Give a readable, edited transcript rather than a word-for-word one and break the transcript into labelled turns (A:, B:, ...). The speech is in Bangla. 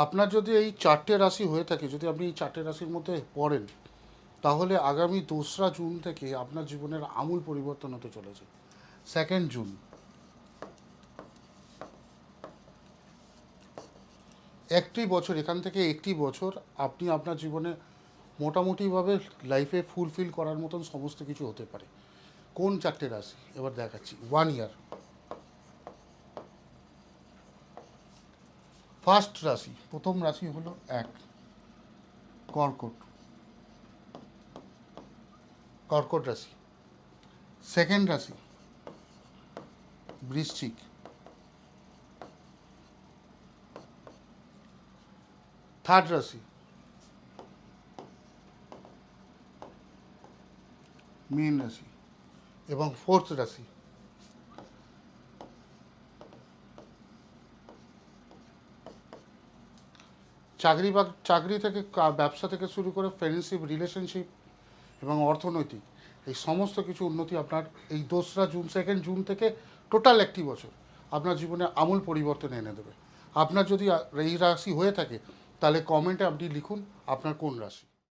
A: আপনার যদি এই চারটে রাশি হয়ে থাকে, যদি আপনি এই চারটে রাশির মধ্যে পড়েন, তাহলে আগামী 2রা জুন থেকে আপনার জীবনের আমূল পরিবর্তন হতে চলেছে। 2nd জুন, একটি বছর, এখান থেকে একটি বছর আপনি আপনার জীবনে মোটামুটিভাবে লাইফে ফুলফিল করার মতন সমস্ত কিছু হতে পারে। কোন চারটে রাশি এবার দেখাচ্ছি। 1 ইয়ার, ফার্স্ট রাশি, প্রথম রাশি হলো 1, কর্কট, কর্কট রাশি। সেকেন্ড রাশি বৃশ্চিক, থার্ড রাশি মীন রাশি, এবং ফোর্থ রাশি চাকরি থেকে ব্যবসা থেকে শুরু করে ফ্রেন্ডশিপ, রিলেশনশিপ এবং অর্থনৈতিক, এই সমস্ত কিছু উন্নতি আপনার এই 2রা জুন, 2nd জুন থেকে টোটাল একটি বছর আপনার জীবনে আমূল পরিবর্তন এনে দেবে। আপনার যদি এই রাশি হয়ে থাকে, তাহলে কমেন্টে আপনি লিখুন আপনার কোন রাশি।